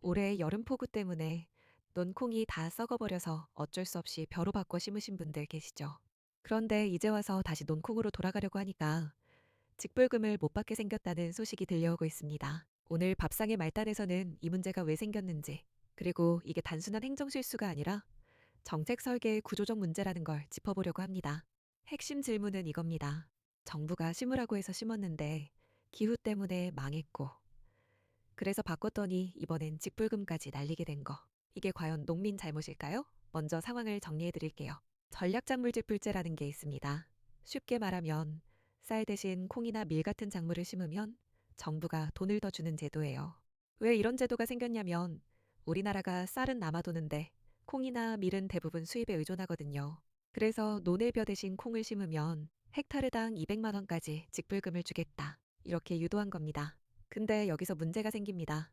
올해 여름폭우 때문에 논콩이 다 썩어버려서 어쩔 수 없이 벼로 바꿔 심으신 분들 계시죠. 그런데 이제 와서 다시 논콩으로 돌아가려고 하니까 직불금을 못 받게 생겼다는 소식이 들려오고 있습니다. 오늘 밥상의 말단에서는 이 문제가 왜 생겼는지, 그리고 이게 단순한 행정실수가 아니라 정책 설계의 구조적 문제라는 걸 짚어보려고 합니다. 핵심 질문은 이겁니다. 정부가 심으라고 해서 심었는데 기후 때문에 망했고, 그래서 바꿨더니 이번엔 직불금까지 날리게 된 거. 이게 과연 농민 잘못일까요? 먼저 상황을 정리해 드릴게요. 전략작물직불제라는 게 있습니다. 쉽게 말하면 쌀 대신 콩이나 밀 같은 작물을 심으면 정부가 돈을 더 주는 제도예요. 왜 이런 제도가 생겼냐면 우리나라가 쌀은 남아도는데 콩이나 밀은 대부분 수입에 의존하거든요. 그래서 논을벼 대신 콩을 심으면 헥타르당 200만 원까지 직불금을 주겠다. 이렇게 유도한 겁니다. 근데 여기서 문제가 생깁니다.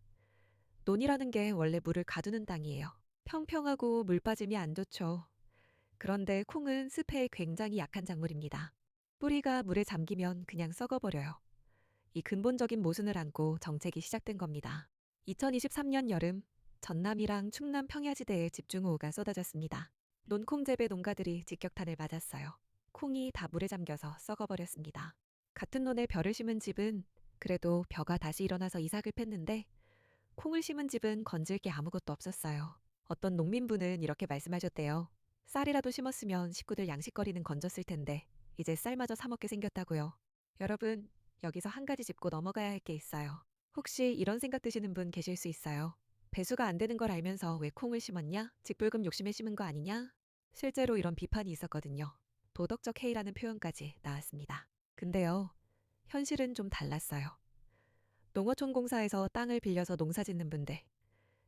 논이라는 게 원래 물을 가두는 땅이에요. 평평하고 물 빠짐이 안 좋죠. 그런데 콩은 습해에 굉장히 약한 작물입니다. 뿌리가 물에 잠기면 그냥 썩어버려요. 이 근본적인 모순을 안고 정책이 시작된 겁니다. 2023년 여름 전남이랑 충남 평야지대에 집중호우가 쏟아졌습니다. 논콩 재배 농가들이 직격탄을 맞았어요. 콩이 다 물에 잠겨서 썩어버렸습니다. 같은 논에 벼를 심은 집은 그래도 벼가 다시 일어나서 이삭을 팼는데 콩을 심은 집은 건질 게 아무것도 없었어요. 어떤 농민분은 이렇게 말씀하셨대요. 쌀이라도 심었으면 식구들 양식거리는 건졌을 텐데 이제 쌀마저 사 먹게 생겼다고요. 여러분, 여기서 한 가지 짚고 넘어가야 할 게 있어요. 혹시 이런 생각 드시는 분 계실 수 있어요. 배수가 안 되는 걸 알면서 왜 콩을 심었냐? 직불금 욕심에 심은 거 아니냐? 실제로 이런 비판이 있었거든요. 도덕적 해이라는 표현까지 나왔습니다. 근데요, 현실은 좀 달랐어요. 농어촌공사에서 땅을 빌려서 농사 짓는 분들,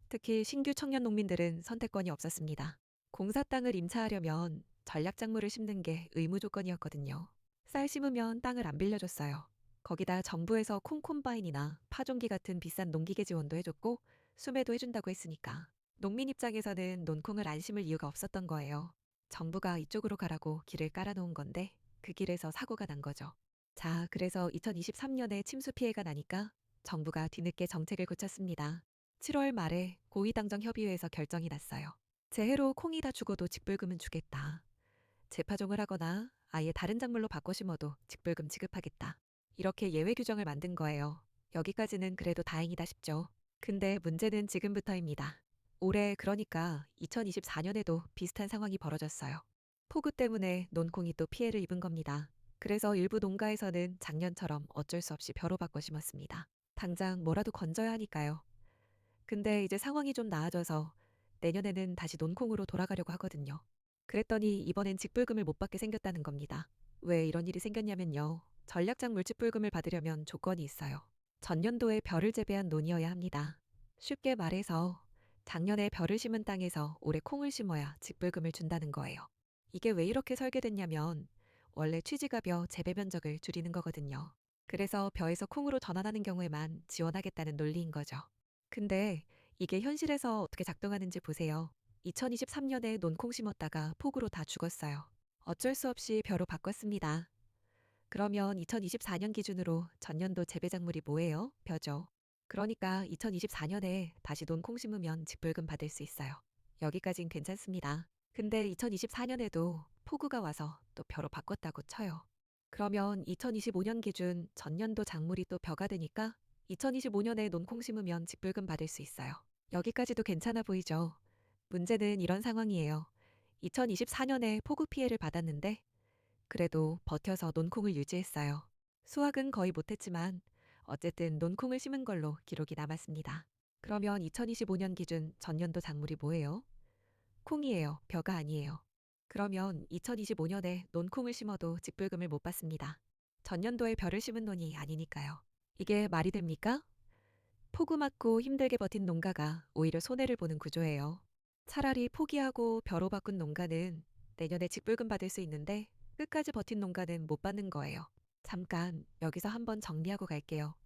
특히 신규 청년 농민들은 선택권이 없었습니다. 공사 땅을 임차하려면 전략작물을 심는 게 의무 조건이었거든요. 쌀 심으면 땅을 안 빌려줬어요. 거기다 정부에서 콩콤바인이나 파종기 같은 비싼 농기계 지원도 해줬고 수매도 해준다고 했으니까 농민 입장에서는 논콩을 안 심을 이유가 없었던 거예요. 정부가 이쪽으로 가라고 길을 깔아놓은 건데 그 길에서 사고가 난 거죠. 자, 그래서 2023년에 침수 피해가 나니까 정부가 뒤늦게 정책을 고쳤습니다. 7월 말에 고위당정 협의회에서 결정이 났어요. 재해로 콩이 다 죽어도 직불금은 주겠다. 재파종을 하거나 아예 다른 작물로 바꿔 심어도 직불금 지급하겠다. 이렇게 예외 규정을 만든 거예요. 여기까지는 그래도 다행이다 싶죠. 근데 문제는 지금부터입니다. 올해 그러니까 2024년에도 비슷한 상황이 벌어졌어요. 폭우 때문에 논콩이 또 피해를 입은 겁니다. 그래서 일부 농가에서는 작년처럼 어쩔 수 없이 벼로 바꿔 심었습니다. 당장 뭐라도 건져야 하니까요. 근데 이제 상황이 좀 나아져서 내년에는 다시 논콩으로 돌아가려고 하거든요. 그랬더니 이번엔 직불금을 못 받게 생겼다는 겁니다. 왜 이런 일이 생겼냐면요. 전략적 물직불금을 받으려면 조건이 있어요. 전년도에 벼를 재배한 논이어야 합니다. 쉽게 말해서 작년에 벼를 심은 땅에서 올해 콩을 심어야 직불금을 준다는 거예요. 이게 왜 이렇게 설계됐냐면 원래 취지가 벼 재배 면적을 줄이는 거거든요. 그래서 벼에서 콩으로 전환하는 경우에만 지원하겠다는 논리인 거죠. 근데 이게 현실에서 어떻게 작동하는지 보세요. 2023년에 논콩 심었다가 폭우로 다 죽었어요. 어쩔 수 없이 벼로 바꿨습니다. 그러면 2024년 기준으로 전년도 재배작물이 뭐예요? 벼죠. 그러니까 2024년에 다시 논콩 심으면 직불금 받을 수 있어요. 여기까진 괜찮습니다. 근데 2024년에도 폭우가 와서 또 벼로 바꿨다고 쳐요. 그러면 2025년 기준 전년도 작물이 또 벼가 되니까 2025년에 논콩 심으면 직불금 받을 수 있어요. 여기까지도 괜찮아 보이죠? 문제는 이런 상황이에요. 2024년에 폭우 피해를 받았는데 그래도 버텨서 논콩을 유지했어요. 수확은 거의 못했지만 어쨌든 논콩을 심은 걸로 기록이 남았습니다. 그러면 2025년 기준 전년도 작물이 뭐예요? 콩이에요. 벼가 아니에요. 그러면 2025년에 논콩을 심어도 직불금을 못 받습니다. 전년도에 벼를 심은 논이 아니니까요. 이게 말이 됩니까? 폭우 맞고 힘들게 버틴 농가가 오히려 손해를 보는 구조예요. 차라리 포기하고 벼로 바꾼 농가는 내년에 직불금 받을 수 있는데 끝까지 버틴 농가는 못 받는 거예요. 잠깐 여기서 한번 정리하고 갈게요.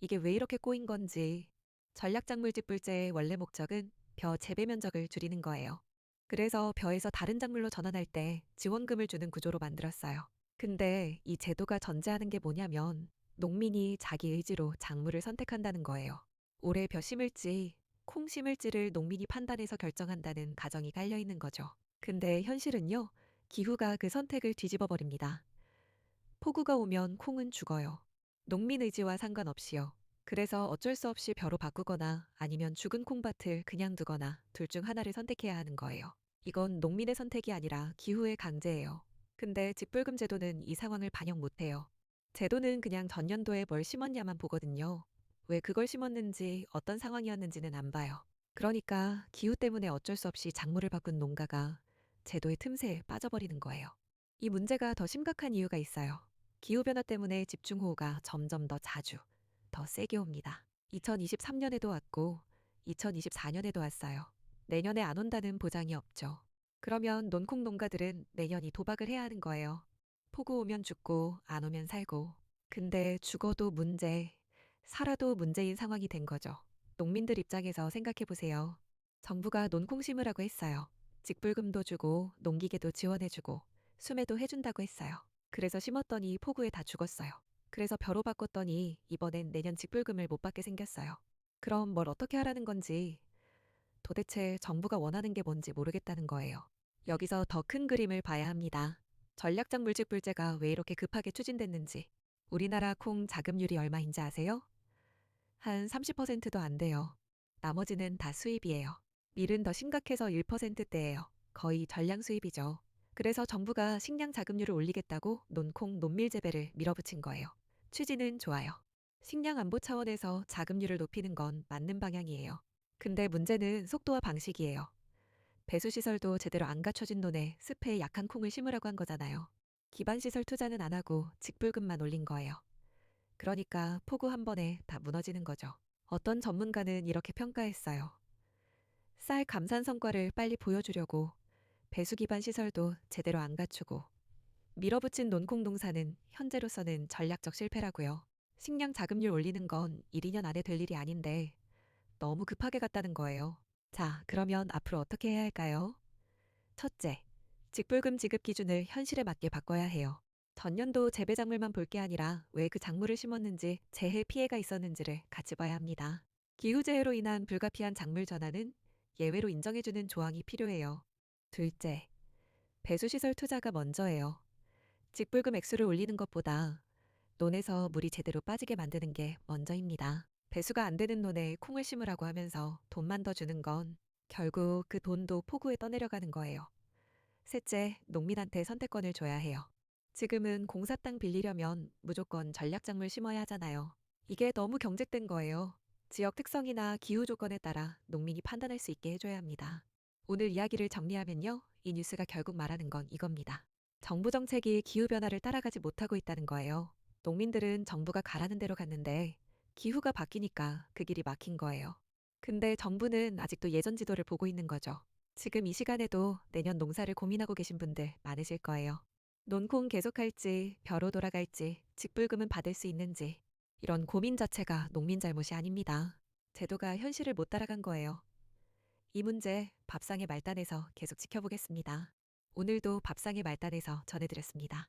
이게 왜 이렇게 꼬인 건지. 전략작물직불제의 원래 목적은 벼 재배 면적을 줄이는 거예요. 그래서 벼에서 다른 작물로 전환할 때 지원금을 주는 구조로 만들었어요. 근데 이 제도가 전제하는 게 뭐냐면 농민이 자기 의지로 작물을 선택한다는 거예요. 올해 벼 심을지 콩 심을지를 농민이 판단해서 결정한다는 가정이 깔려 있는 거죠. 근데 현실은요, 기후가 그 선택을 뒤집어 버립니다. 폭우가 오면 콩은 죽어요. 농민 의지와 상관없이요. 그래서 어쩔 수 없이 벼로 바꾸거나 아니면 죽은 콩밭을 그냥 두거나 둘 중 하나를 선택해야 하는 거예요. 이건 농민의 선택이 아니라 기후의 강제예요. 근데 직불금 제도는 이 상황을 반영 못해요. 제도는 그냥 전년도에 뭘 심었냐만 보거든요. 왜 그걸 심었는지 어떤 상황이었는지는 안 봐요. 그러니까 기후 때문에 어쩔 수 없이 작물을 바꾼 농가가 제도의 틈새에 빠져버리는 거예요. 이 문제가 더 심각한 이유가 있어요. 기후변화 때문에 집중호우가 점점 더 자주, 더 세게 옵니다. 2023년에도 왔고, 2024년에도 왔어요. 내년에 안 온다는 보장이 없죠. 그러면 논콩 농가들은 내년 이 도박을 해야 하는 거예요. 폭우 오면 죽고, 안 오면 살고. 근데 죽어도 문제, 살아도 문제인 상황이 된 거죠. 농민들 입장에서 생각해 보세요. 정부가 논콩 심으라고 했어요. 직불금도 주고, 농기계도 지원해주고, 수매도 해준다고 했어요. 그래서 심었더니 폭우에 다 죽었어요. 그래서 벼로 바꿨더니 이번엔 내년 직불금을 못 받게 생겼어요. 그럼 뭘 어떻게 하라는 건지 도대체 정부가 원하는 게 뭔지 모르겠다는 거예요. 여기서 더 큰 그림을 봐야 합니다. 전략적 물직불제가 왜 이렇게 급하게 추진됐는지. 우리나라 콩 자급률이 얼마인지 아세요? 한 30%도 안 돼요. 나머지는 다 수입이에요. 밀은 더 심각해서 1%대예요. 거의 전량 수입이죠. 그래서 정부가 식량 자급률을 올리겠다고 논콩, 논밀 재배를 밀어붙인 거예요. 취지는 좋아요. 식량 안보 차원에서 자급률을 높이는 건 맞는 방향이에요. 근데 문제는 속도와 방식이에요. 배수시설도 제대로 안 갖춰진 논에 습해에 약한 콩을 심으라고 한 거잖아요. 기반시설 투자는 안 하고 직불금만 올린 거예요. 그러니까 폭우 한 번에 다 무너지는 거죠. 어떤 전문가는 이렇게 평가했어요. 쌀 감산 성과를 빨리 보여주려고 배수 기반 시설도 제대로 안 갖추고 밀어붙인 논콩 농사는 현재로서는 전략적 실패라고요. 식량 자급률 올리는 건 1, 2년 안에 될 일이 아닌데 너무 급하게 갔다는 거예요. 자, 그러면 앞으로 어떻게 해야 할까요? 첫째, 직불금 지급 기준을 현실에 맞게 바꿔야 해요. 전년도 재배 작물만 볼 게 아니라 왜 그 작물을 심었는지 재해 피해가 있었는지를 같이 봐야 합니다. 기후재해로 인한 불가피한 작물 전환은 예외로 인정해주는 조항이 필요해요. 둘째, 배수시설 투자가 먼저예요. 직불금 액수를 올리는 것보다 논에서 물이 제대로 빠지게 만드는 게 먼저입니다. 배수가 안 되는 논에 콩을 심으라고 하면서 돈만 더 주는 건 결국 그 돈도 폭우에 떠내려가는 거예요. 셋째, 농민한테 선택권을 줘야 해요. 지금은 공사 땅 빌리려면 무조건 전략작물 심어야 하잖아요. 이게 너무 경직된 거예요. 지역 특성이나 기후 조건에 따라 농민이 판단할 수 있게 해줘야 합니다. 오늘 이야기를 정리하면요. 이 뉴스가 결국 말하는 건 이겁니다. 정부 정책이 기후변화를 따라가지 못하고 있다는 거예요. 농민들은 정부가 가라는 대로 갔는데 기후가 바뀌니까 그 길이 막힌 거예요. 근데 정부는 아직도 예전 지도를 보고 있는 거죠. 지금 이 시간에도 내년 농사를 고민하고 계신 분들 많으실 거예요. 논콩 계속할지, 벼로 돌아갈지, 직불금은 받을 수 있는지. 이런 고민 자체가 농민 잘못이 아닙니다. 제도가 현실을 못 따라간 거예요. 이 문제 밥상의 말단에서 계속 지켜보겠습니다. 오늘도 밥상의 말단에서 전해드렸습니다.